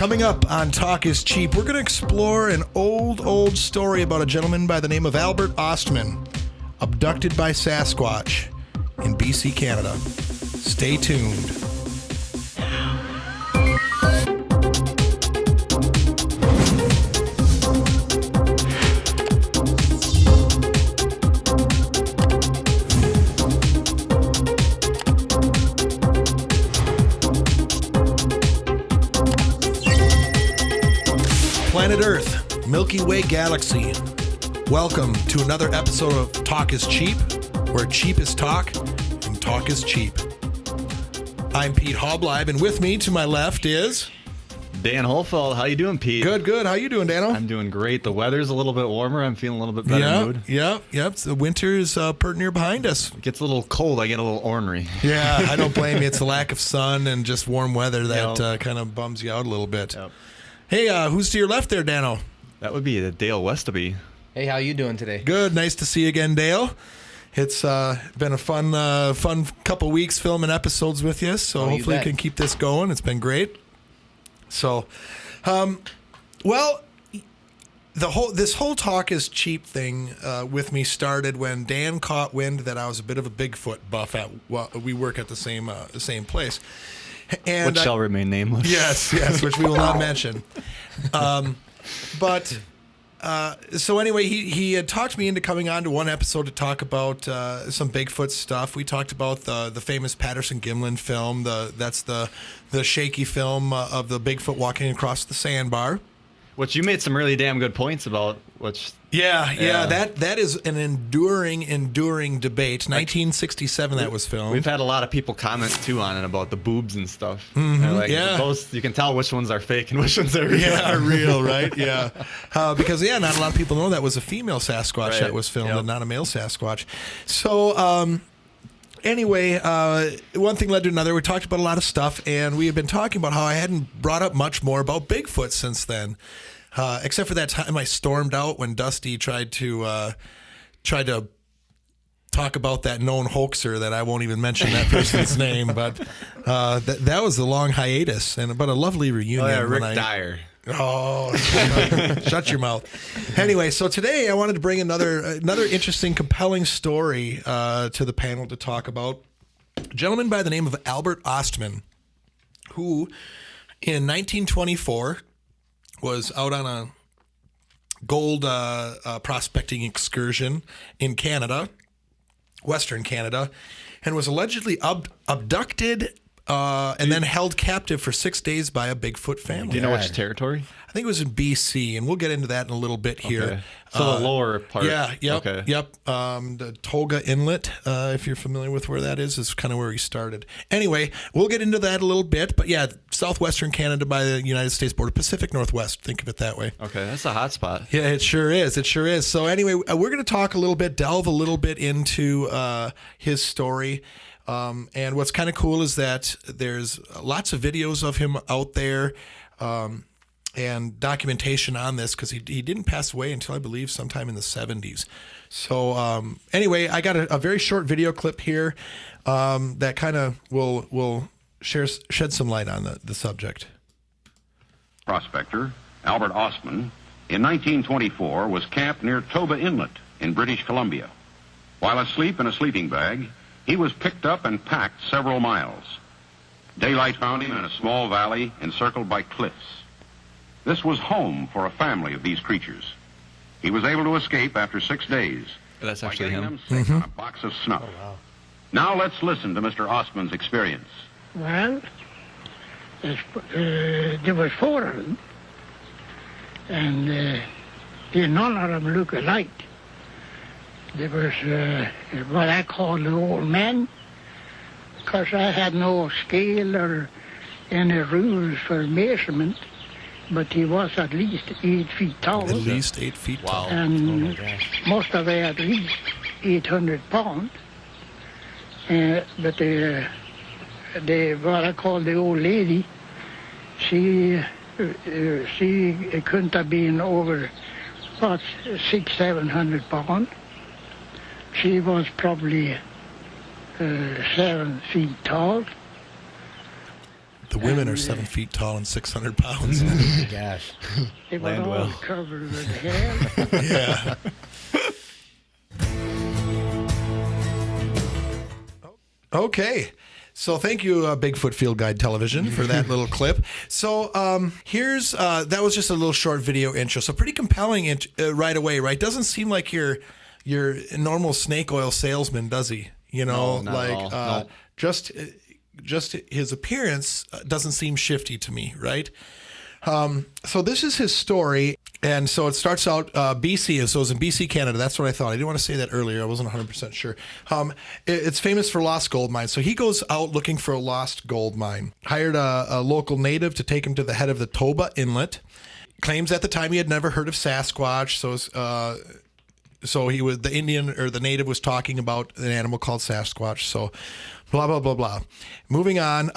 Coming up on Talk is Cheap, we're going to explore an old story about a gentleman by the name of Albert Ostman, abducted by Sasquatch in BC, Canada. Stay tuned. Planet Earth, Milky Way Galaxy. Welcome to another episode of Talk is Cheap, where cheap is talk and talk is cheap. I'm Pete Halbleib, and with me to my left is Dan Hohlfeld. How you doing, Pete? Good. How you doing, Dano? I'm doing great. The weather's a little bit warmer. I'm feeling a little bit better mood. Yep. The winter is pretty near behind us. It gets a little cold. I get a little ornery. Yeah, I don't blame you. It's the lack of sun and just warm weather that kind of bums you out a little bit. Yep. Hey, who's to your left there, Dano? That would be Dale Westaby. Hey, how you doing today? Good. Nice to see you again, Dale. It's been a fun couple weeks filming episodes with you, so hopefully we can keep this going. It's been great. So, this whole Talk is Cheap thing with me started when Dan caught wind that I was a bit of a Bigfoot buff. We work at the same place. And which shall remain nameless. Yes, which we will not mention. So anyway, he had talked me into coming on to one episode to talk about some Bigfoot stuff. We talked about the famous Patterson-Gimlin film. That's the shaky film of the Bigfoot walking across the sandbar. Which you made some really damn good points about. Yeah. That is an enduring debate. 1967 that was filmed. We've had a lot of people comment too on it about the boobs and stuff. Mm-hmm. Those, you can tell which ones are fake and which ones are real. Yeah, real, right? Yeah, because not a lot of people know that was a female Sasquatch that was filmed and not a male Sasquatch. So. Anyway, one thing led to another. We talked about a lot of stuff, and we have been talking about how I hadn't brought up much more about Bigfoot since then, except for that time I stormed out when Dusty tried to talk about that known hoaxer that I won't even mention that person's name, but that was a long hiatus, but a lovely reunion. Oh, yeah, Rick Dyer. Oh, shut your mouth. Anyway, so today I wanted to bring another interesting, compelling story to the panel to talk about. A gentleman by the name of Albert Ostman, who in 1924 was out on a gold prospecting excursion in Canada, Western Canada, and was allegedly abducted and then held captive for 6 days by a Bigfoot family. Do you know which territory? I think it was in BC, and we'll get into that in a little bit here. Okay. So the lower part. Yeah, yep, okay. Yep. The Tolga Inlet, if you're familiar with where that is kind of where he started. Anyway, we'll get into that a little bit, but yeah, southwestern Canada by the United States border, Pacific Northwest, think of it that way. Okay, that's a hot spot. Yeah, it sure is. So anyway, we're going to talk delve a little bit into his story. And what's kind of cool is that there's lots of videos of him out there and documentation on this because he didn't pass away until I believe sometime in the 70s. So anyway, I got a very short video clip here that kind of will shed some light on the subject. Prospector Albert Ostman in 1924 was camped near Toba Inlet in British Columbia. While asleep in a sleeping bag, he was picked up and packed several miles. Daylight found him in a small valley encircled by cliffs. This was home for a family of these creatures. He was able to escape after 6 days. That's actually him. Sick on a box of snuff. Oh, wow. Now let's listen to Mr. Ostman's experience. Well, there was 4 of them, and none of them look alike. There was what I call the old man, because I had no scale or any rules for measurement, but he was at least 8 feet tall. At least 8 feet tall. And most of it at least 800 pounds. But the what I call the old lady, she couldn't have been over about 600-700 pounds. She was probably 7 feet tall. The women are 7 feet tall and 600 pounds. Oh, gosh. They were Land all well. covered with hair. Yeah. Okay. So thank you, Bigfoot Field Guide Television, for that little clip. So here's that was just a little short video intro. So pretty compelling right away, right? Doesn't seem like your normal snake oil salesman, does he? You know, No, not at all. No. just his appearance doesn't seem shifty to me, right? So this is his story. And so it starts out BC, so it was in BC, Canada. That's what I thought. I didn't want to say that earlier. I wasn't 100% sure. It's famous for lost gold mines. So he goes out looking for a lost gold mine. Hired a local native to take him to the head of the Toba Inlet. Claims at the time he had never heard of Sasquatch. So he was the Indian or the native was talking about an animal called Sasquatch. So blah, blah, blah, blah. Moving on.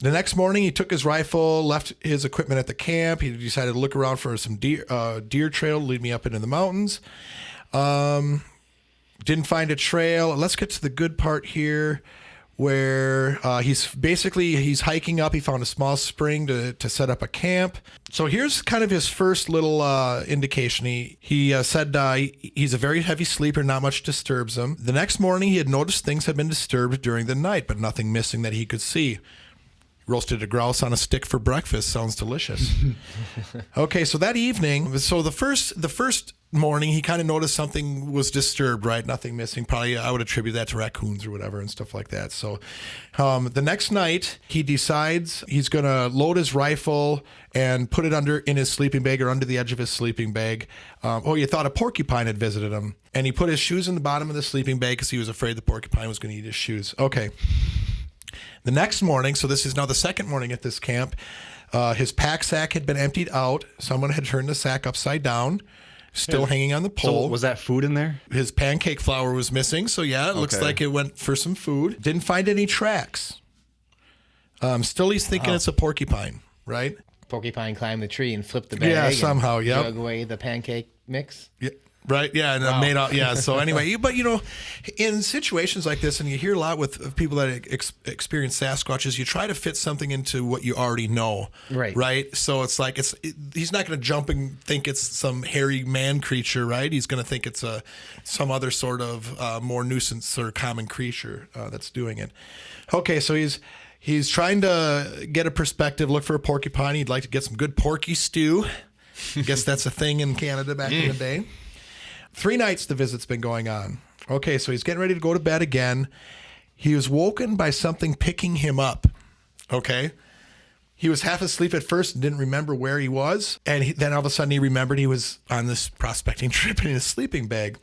The next morning, he took his rifle, left his equipment at the camp. He decided to look around for some deer trail to lead me up into the mountains. Didn't find a trail. Let's get to the good part here, where he's hiking up. He found a small spring to set up a camp. So here's kind of his first little indication. He said he's a very heavy sleeper, not much disturbs him. The next morning, he had noticed things had been disturbed during the night, but nothing missing that he could see. Roasted a grouse on a stick for breakfast. Sounds delicious. Okay, so that evening, so the first morning, he kind of noticed something was disturbed, right? Nothing missing. Probably I would attribute that to raccoons or whatever and stuff like that. So the next night, he decides he's going to load his rifle and put it in his sleeping bag or under the edge of his sleeping bag. You thought a porcupine had visited him. And he put his shoes in the bottom of the sleeping bag because he was afraid the porcupine was going to eat his shoes. Okay. The next morning, so this is now the second morning at this camp, his pack sack had been emptied out. Someone had turned the sack upside down, still hanging on the pole. So was that food in there? His pancake flour was missing, so yeah, it looks like it went for some food. Didn't find any tracks. Still he's thinking it's a porcupine, right? Porcupine climbed the tree and flipped the bag. Yeah, somehow, yep. Dug away the pancake mix. Yeah. Right. Yeah. And made out. Yeah. So anyway, but in situations like this, and you hear a lot with people that experience Sasquatches, you try to fit something into what you already know. Right. Right. So it's like he's not going to jump and think it's some hairy man creature, right? He's going to think it's some other sort of more nuisance or common creature that's doing it. Okay. So he's trying to get a perspective, look for a porcupine. He'd like to get some good porky stew. I guess that's a thing in Canada back in the day. 3 nights the visit's been going on. Okay, so he's getting ready to go to bed again. He was woken by something picking him up. Okay? He was half asleep at first and didn't remember where he was. And then all of a sudden he remembered he was on this prospecting trip in his sleeping bag.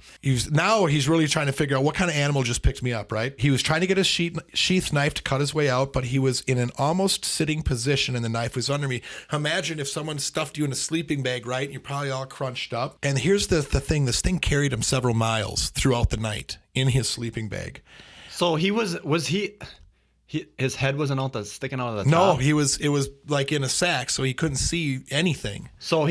Now he's really trying to figure out what kind of animal just picked me up, right? He was trying to get a sheath knife to cut his way out, but he was in an almost sitting position and the knife was under me. Imagine if someone stuffed you in a sleeping bag, right? And you're probably all crunched up. And here's the thing. This thing carried him several miles throughout the night in his sleeping bag. So his head wasn't sticking out of the top? No, it was like in a sack, so he couldn't see anything. So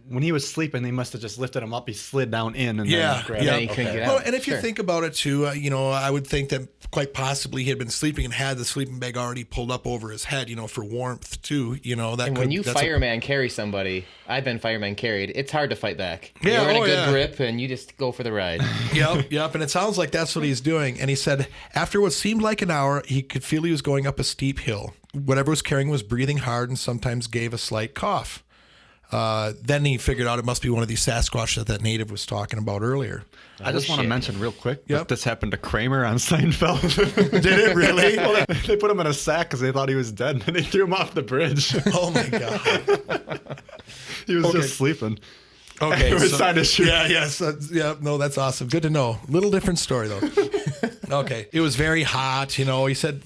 when he was sleeping, they must have just lifted him up. He slid down in and then grabbed Yeah, him. he couldn't get out. Well, and if you Sure. think about it too, I would think that quite possibly he had been sleeping and had the sleeping bag already pulled up over his head, for warmth too. And when you fireman carry somebody, I've been fireman carried, it's hard to fight back. Yeah, You're in a good yeah. grip and you just go for the ride. Yep. And it sounds like that's what he's doing. And he said after what seemed like an hour, he could feel he was going up a steep hill. Whatever was carrying was breathing hard and sometimes gave a slight cough. Then he figured out it must be one of these Sasquatch that native was talking about earlier. I just want to mention real quick Yep. that this happened to Kramer on Seinfeld. Did it really? Well, they put him in a sack because they thought he was dead, and they threw him off the bridge. Oh my God. He was just sleeping. Okay. He was trying to shoot. Yeah. No, that's awesome. Good to know. Little different story though. Okay. It was very hot. He said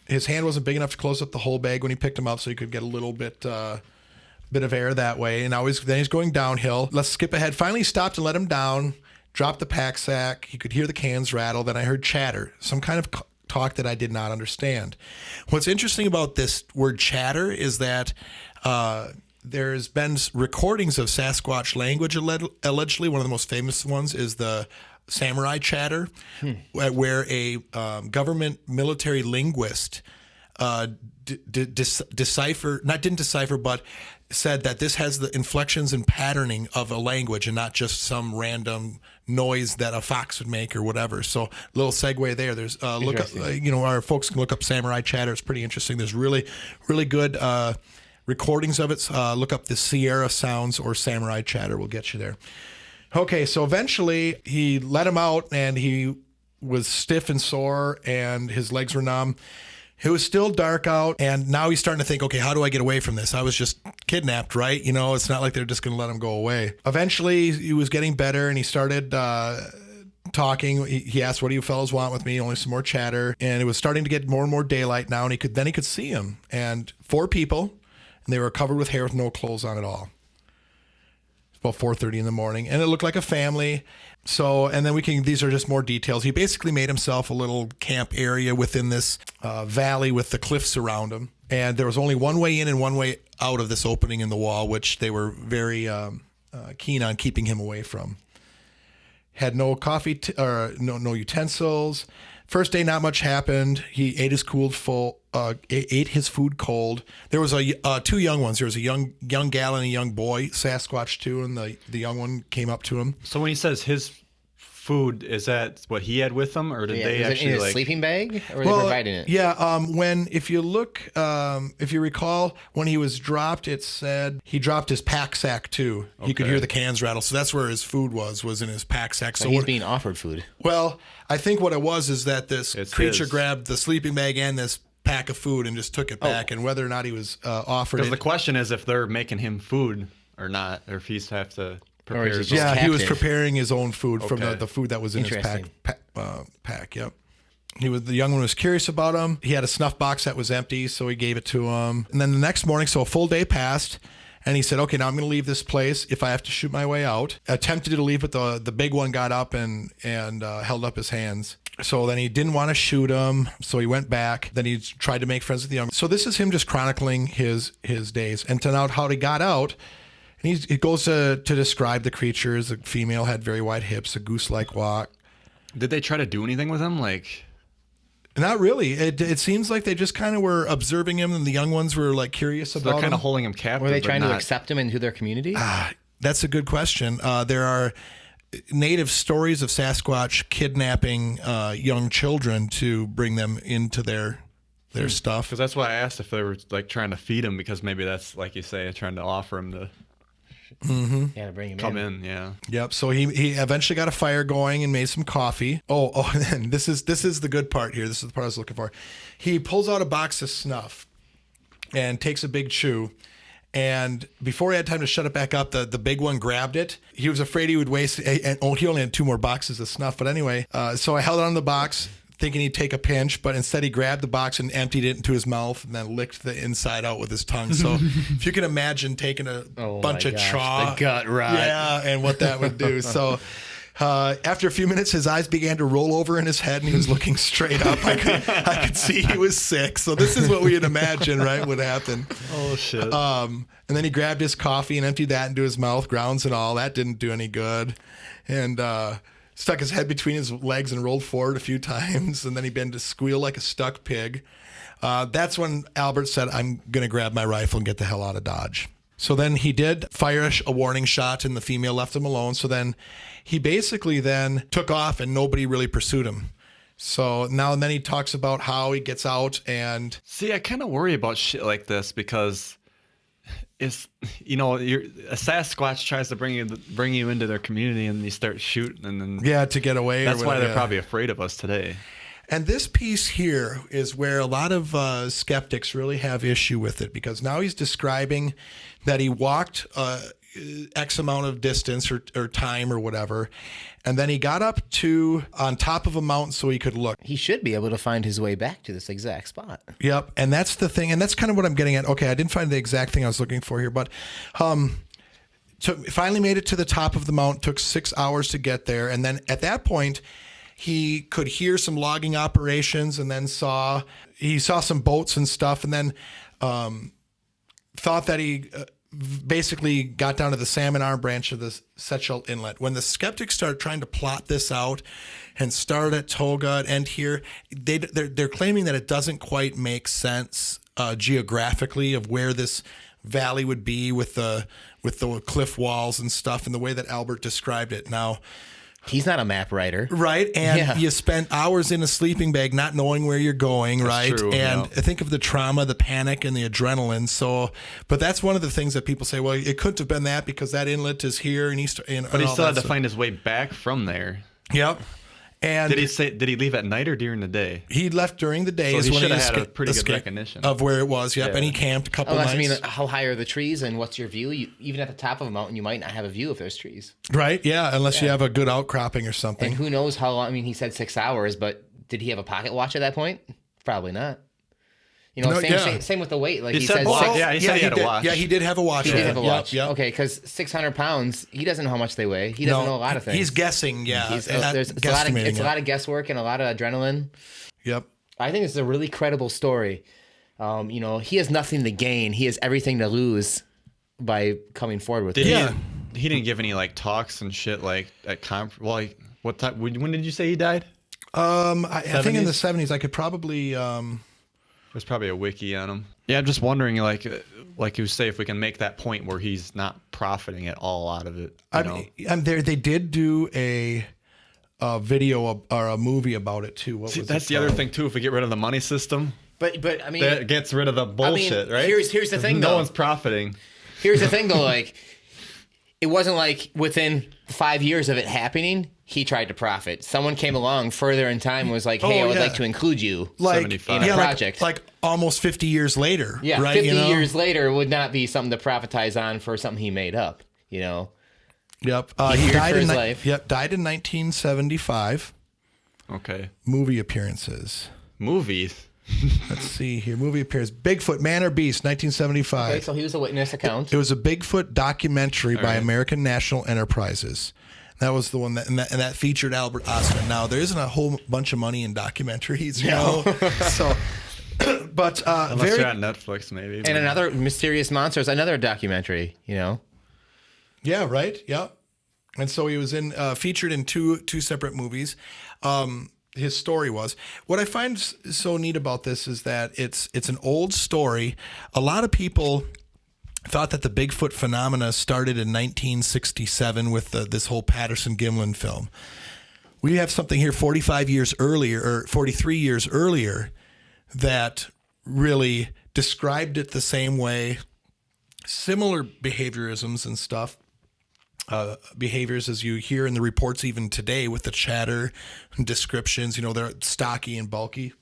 his hand wasn't big enough to close up the whole bag when he picked him up, so he could get a little bit of air that way. And now he's going downhill. Let's skip ahead. Finally stopped and let him down, dropped the pack sack. He could hear the cans rattle. Then I heard chatter, some kind of talk that I did not understand. What's interesting about this word chatter is that there's been recordings of Sasquatch language, allegedly. One of the most famous ones is the samurai chatter, where a government military linguist didn't decipher, but said that this has the inflections and patterning of a language and not just some random noise that a fox would make or whatever. So little segue there. There's look up, our folks can look up samurai chatter. It's pretty interesting. There's really, really good recordings of it. Look up the Sierra sounds or samurai chatter. Will get you there. Okay, so eventually he let him out and he was stiff and sore and his legs were numb. It was still dark out, and now he's starting to think, okay, how do I get away from this? I was just kidnapped, right? It's not like they're just going to let him go away. Eventually, he was getting better, and he started talking. He asked, what do you fellows want with me? Only some more chatter. And it was starting to get more and more daylight now, and he could see him. And 4 people, and they were covered with hair with no clothes on at all. About 4:30 in the morning, and it looked like a family. So, and then these are just more details. He basically made himself a little camp area within this valley with the cliffs around him. And there was only one way in and one way out of this opening in the wall, which they were very keen on keeping him away from. Had no coffee or no utensils. First day, not much happened. He ate his food cold. There was 2 young ones. There was a young gal and a young boy, Sasquatch too, and the young one came up to him. So when he says his food, is that what he had with him, or did they actually in a sleeping bag, or were they providing it? Yeah. If you recall, when he was dropped, it said he dropped his pack sack too. Okay. He could hear the cans rattle, so that's where his food was in his pack sack. So he's being offered food. Well, I think what it was is that this creature grabbed the sleeping bag and this pack of food and just took it back, and whether or not he was offered it. Because the question is if they're making him food or not, or if he's have to prepare his own. Yeah, he was preparing his own food from the food that was in his pack. Yep. The young one was curious about him. He had a snuff box that was empty, so he gave it to him. And then the next morning, so a full day passed, and he said, okay, now I'm going to leave this place if I have to shoot my way out. Attempted to leave, but the big one got up and held up his hands. So then he didn't want to shoot him, so he went back. Then he tried to make friends with the young. So this is him just chronicling his days and to out how he got out. And he goes to describe the creatures. The female had very wide hips, a goose-like walk. Did they try to do anything with him? Not really. It seems like they just kind of were observing him, and the young ones were curious about him. They're kind of holding him captive. Were they trying to accept him into their community? That's a good question. There are native stories of Sasquatch kidnapping young children to bring them into their stuff. Because that's why I asked if they were trying to feed him, because maybe that's, like you say, trying to offer him to to bring him come in. Yeah. Yep. So he eventually got a fire going and made some coffee. And this is the good part here. This is the part I was looking for. He pulls out a box of snuff and takes a big chew. And before he had time to shut it back up, the big one grabbed it. He was afraid he would waste it. And he only had 2 more boxes of snuff. But anyway, so I held on the box thinking he'd take a pinch, but instead he grabbed the box and emptied it into his mouth and then licked the inside out with his tongue. So if you can imagine taking a bunch of chaw, the gut rot. Yeah, and what that would do. So after a few minutes, his eyes began to roll over in his head and he was looking straight up. I could see he was sick. So this is what we would imagine, right, would happen. Oh, shit. And then he grabbed his coffee and emptied that into his mouth, grounds and all. That didn't do any good. And stuck his head between his legs and rolled forward a few times. And then he began to squeal like a stuck pig. That's when Albert said, I'm going to grab my rifle and get the hell out of Dodge. So then he did fire a warning shot and the female left him alone. So then he basically then took off and nobody really pursued him. So now and then he talks about how he gets out and... See, I kind of worry about shit like this because it's, a Sasquatch tries to bring you into their community and you start shooting and then... Yeah, to get away. That's why they're probably afraid of us today. And this piece here is where a lot of skeptics really have issue with it, because now he's describing that he walked X amount of distance or time or whatever, and then he got up on top of a mountain so he could look. He should be able to find his way back to this exact spot. Yep, and that's the thing, and that's kind of what I'm getting at. Okay, I didn't find the exact thing I was looking for here, but finally made it to the top of the mountain, took 6 hours to get there, and then at that point, he could hear some logging operations and then saw some boats and stuff, and then thought that he basically got down to the salmon arm branch of the Sechelt Inlet. When the skeptics started trying to plot this out and start at Toga and end here, they're claiming that it doesn't quite make sense geographically of where this valley would be with the cliff walls and stuff, and the way that Albert described it. Now, He's not a map writer. right, and you spent hours in a sleeping bag not knowing where you're going, right? true, and yeah. think of the trauma, the panic, and the adrenaline. So, but that's one of the things that people say, well, it couldn't have been that because that inlet is here and East. But he still had to find his way back from there. Yep. And Did he leave at night or during the day? he left during the day. So is he when should have had a escaped- pretty good escaped recognition. of where it was. Yep, Yeah. and he camped a couple Unless, nights. how high are the trees and what's your view? Even at the top of a mountain, you might not have a view if there's trees. Right? Yeah, unless you have a good outcropping or something. And who knows how long? He said 6 hours, but did he have a pocket watch at that point? Probably not. No, Same with the weight. Like He he said said, watch. six, Yeah, he said he had a did. watch. Yeah, he did have a watch. he did have a watch. Yep. Okay, because 600 pounds, he doesn't know how much they weigh. He doesn't know a lot of things. He's guessing. Yeah, It's guesstimating a lot of guesswork and a lot of adrenaline. Yep. I think it's a really credible story. He has nothing to gain. He has everything to lose by coming forward with it. Yeah. He didn't give any like talks and shit like at what time? When did you say he died? I think in the 70s, I could probably. There's probably a wiki on him. Yeah, I'm just wondering, like you say, if we can make that point where he's not profiting at all out of it. They did do a video or a movie about it too. What was That's it the other called? thing too. If we get rid of the money system, But I mean, that gets rid of the bullshit, right? Here's the thing, no though. one's profiting. Here's the thing, though. Like, it wasn't like within 5 years of it happening, he tried to profit. Someone came along further in time and was like, hey, I would like to include you. Like, 75. in a like- project. like almost 50 years later. Yeah, right? 50 years later would not be something to profitize on for something he made up, Yep. He He feared died for in his ni- life. Yep, died in 1975. Okay. Movie appearances. Movies. Let's see here. Movie appearance. Bigfoot, Man or Beast, 1975. Okay, so he was a witness account. It was a Bigfoot documentary by right. American National Enterprises. That was the one that featured Albert Ostman. Now there isn't a whole bunch of money in documentaries, you know. So, but Unless you're on Netflix, maybe. And another Mysterious Monsters, another documentary, yeah, right, yeah. And so he was featured in two separate movies. His story was. What I find so neat about this is that it's an old story. A lot of people thought that the Bigfoot phenomena started in 1967 with this whole Patterson-Gimlin film. We have something here 45 years earlier, or 43 years earlier, that really described it the same way. Similar behaviorisms and stuff. Behaviors as you hear in the reports even today with the chatter and descriptions, they're stocky and bulky.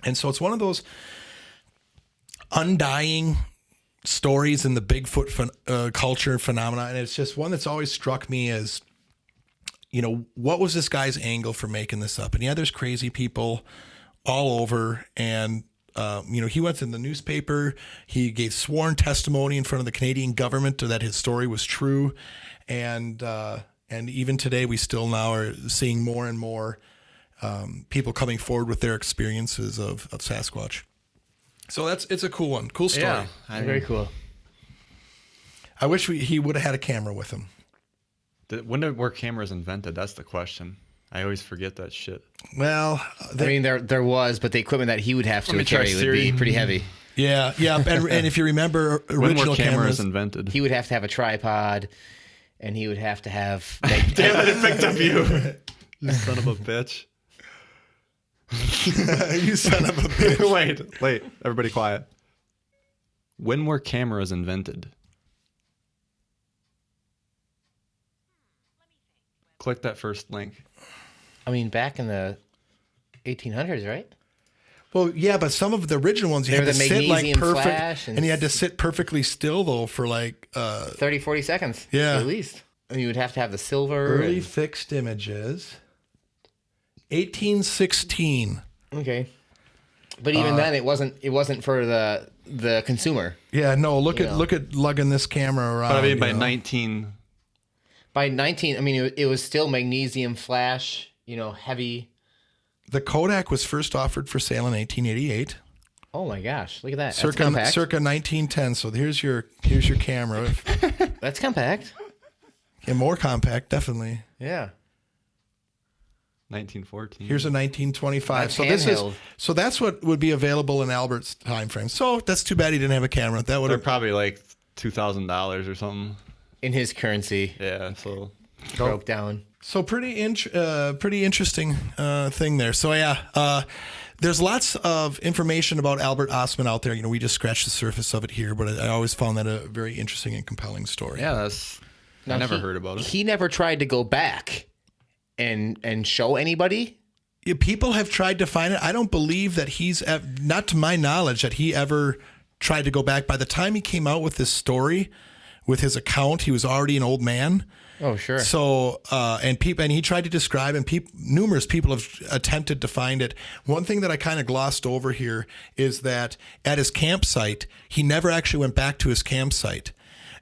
And so it's one of those undying stories in the Bigfoot culture phenomena. And it's just one that's always struck me as, what was this guy's angle for making this up? And yeah, there's crazy people all over. And, he went in the newspaper. He gave sworn testimony in front of the Canadian government that his story was true. And even today, we still now are seeing more and more people coming forward with their experiences of Sasquatch. So it's a cool one, cool story. Yeah, Very cool. I wish he would have had a camera with him. When were cameras invented? That's the question. I always forget that shit. Well, There was, but the equipment that he would have to try carry would Siri. be pretty heavy. yeah. And if you remember When original were cameras cameras, invented? He would have to have a tripod, and he would have to have. Damn it! It picked up you. You son of a bitch. you son of a bitch. Wait. Everybody quiet. When were cameras invented? Click that first link. Back in the 1800s, right? Well, yeah, but some of the original ones you They had were to the sit like magnesium perfect, flash and- and you had to sit perfectly still though for like 30, 40 seconds. Yeah. At least. And you would have to have the silver. early and- fixed images. 1816. Okay. But even then, it wasn't for the consumer. Yeah, no. Look Yeah. at lugging this camera around. But I mean, by you know. 19. By 19, it was still magnesium flash, heavy. The Kodak was first offered for sale in 1888. Oh my gosh, look at that. That's circa compact. 1910. So here's your camera. That's compact. And more compact, definitely. Yeah. 1914. Here's a 1925. That's So that's what would be available in Albert's time frame. So that's too bad he didn't have a camera. That would They're have probably like $2,000 or something. In his currency. Yeah, so Broke down. so pretty interesting thing there. So yeah, there's lots of information about Albert Ostman out there. You know, we just scratched the surface of it here, but I always found that a very interesting and compelling story. yeah, I never he- heard about it. He never tried to go back and show anybody. Yeah, people have tried to find it. I don't believe that not to my knowledge, that he ever tried to go back. By the time he came out with this story, with his account, he was already an old man. Oh, sure. So, and he tried to describe, and numerous people have attempted to find it. One thing that I kind of glossed over here is that at his campsite, he never actually went back to his campsite.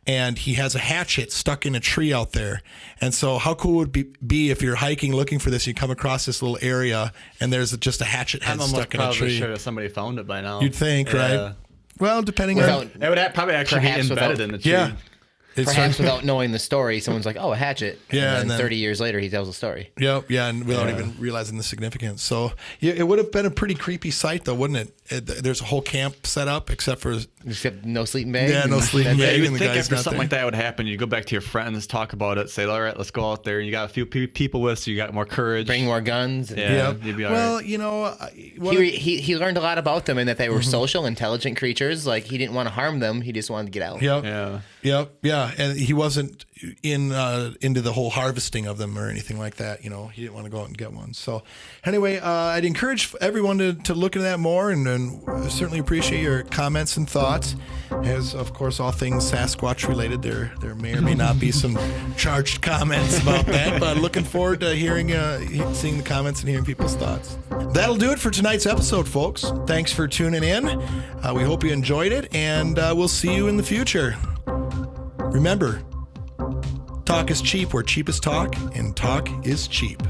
And he has a hatchet stuck in a tree out there. And so how cool would it be if you're hiking looking for this, you come across this little area and there's just a hatchet head I'm almost stuck in a probably tree. sure that somebody found it by now. You'd think, Yeah. right? Well, depending Without- on... It would probably actually be Perhaps embedded without- in the tree. Yeah. It's Perhaps without knowing the story, someone's like, "Oh, a hatchet." Yeah, and and then then- 30 years later, he tells a story. Yep, yeah, and without even realizing the significance. So yeah, it would have been a pretty creepy sight, though, wouldn't it? There's a whole camp set up, except for Except no sleeping bag. yeah, no sleeping Yeah, bag, you and would the think guy's after not something there. like that would happen, you go back to your friends, talk about it, say, "All right, let's go out there." And you got a few people with you, you got more courage. Bring more guns. And Yeah, Yep. you'd be all Well, right. you know, He learned a lot about them and that they were social, intelligent creatures. Like, he didn't want to harm them. He just wanted to get out. yep, Yeah. yep, yeah, and he wasn't into the whole harvesting of them or anything like that. You know, he didn't want to go out and get one. So anyway, I'd encourage everyone to look into that more, and certainly appreciate your comments and thoughts. As of course, all things Sasquatch related, there may or may not be some charged comments about that, but looking forward to seeing the comments and hearing people's thoughts. That'll do it for tonight's episode, folks. Thanks for tuning in. We hope you enjoyed it, and we'll see you in the future. Remember, talk is cheap where cheap is talk, and talk is cheap.